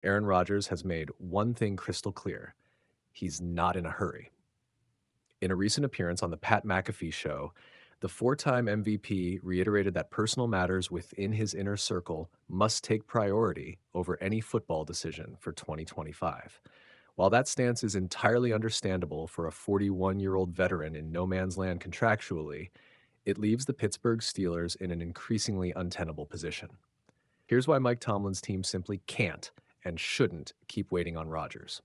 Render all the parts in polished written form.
Aaron Rodgers has made one thing crystal clear: he's not in a hurry. In a recent appearance on the Pat McAfee show, the four-time MVP reiterated that personal matters within his inner circle must take priority over any football decision for 2025. While that stance is entirely understandable for a 41-year-old veteran in no man's land contractually, it leaves the Pittsburgh Steelers in an increasingly untenable position. Here's why Mike Tomlin's team simply can't and shouldn't keep waiting on Rodgers.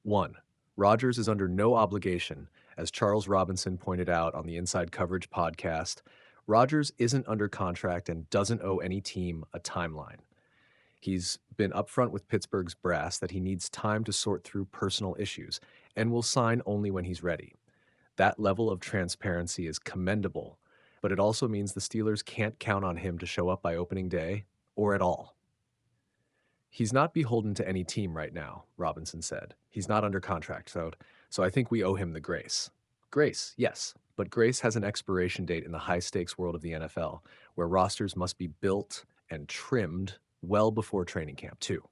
1. Rodgers is under no obligation. As Charles Robinson pointed out on the Inside Coverage podcast, Rodgers isn't under contract and doesn't owe any team a timeline. He's been upfront with Pittsburgh's brass that he needs time to sort through personal issues and will sign only when he's ready. That level of transparency is commendable, but it also means the Steelers can't count on him to show up by opening day or at all. He's not beholden to any team right now, Robinson said. He's not under contract, so I think we owe him the grace. Grace, yes, but grace has an expiration date in the high-stakes world of the NFL, where rosters must be built and trimmed well before training camp, too.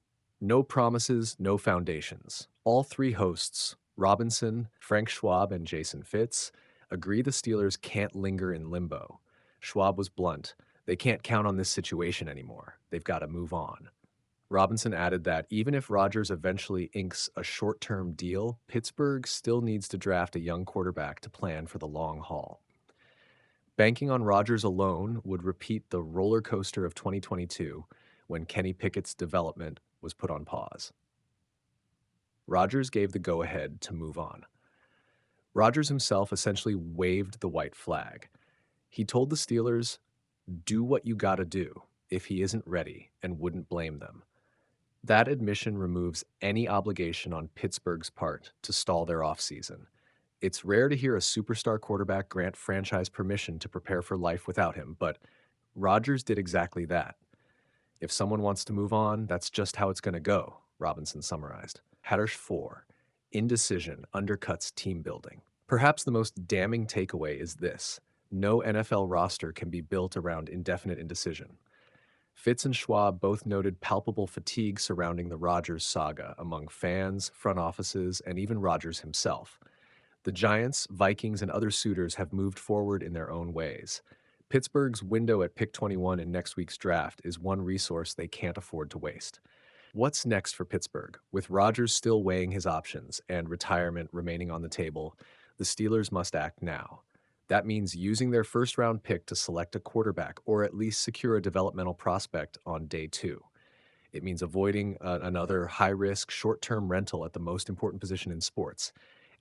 No promises, no foundations. All three hosts, Robinson, Frank Schwab, and Jason Fitz, agree the Steelers can't linger in limbo. Schwab was blunt. They can't count on this situation anymore. They've got to move on. Robinson added that even if Rodgers eventually inks a short-term deal, Pittsburgh still needs to draft a young quarterback to plan for the long haul. Banking on Rodgers alone would repeat the roller coaster of 2022 when Kenny Pickett's development was put on pause. Rodgers gave the go-ahead to move on. Rodgers himself essentially waved the white flag. He told the Steelers, "Do what you gotta do," if he isn't ready, and wouldn't blame them. That admission removes any obligation on Pittsburgh's part to stall their offseason. It's rare to hear a superstar quarterback grant franchise permission to prepare for life without him, but Rodgers did exactly that. If someone wants to move on, that's just how it's going to go, Robinson summarized. Haddish 4. Indecision undercuts team building. Perhaps the most damning takeaway is this: no NFL roster can be built around indefinite indecision. Fitz and Schwab both noted palpable fatigue surrounding the Rodgers saga among fans, front offices, and even Rodgers himself. The Giants, Vikings, and other suitors have moved forward in their own ways. Pittsburgh's window at pick 21 in next week's draft is one resource they can't afford to waste. What's next for Pittsburgh? With Rodgers still weighing his options and retirement remaining on the table, the Steelers must act now. That means using their first-round pick to select a quarterback or at least secure a developmental prospect on day 2. It means avoiding another high-risk, short-term rental at the most important position in sports.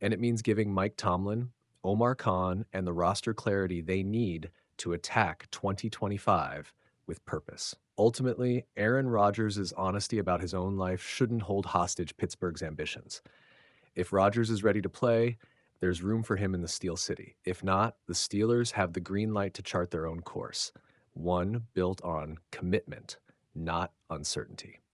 And it means giving Mike Tomlin, Omar Khan, and the roster clarity they need to attack 2025 with purpose. Ultimately, Aaron Rodgers' honesty about his own life shouldn't hold hostage Pittsburgh's ambitions. If Rodgers is ready to play, there's room for him in the Steel City. If not, the Steelers have the green light to chart their own course, one built on commitment, not uncertainty.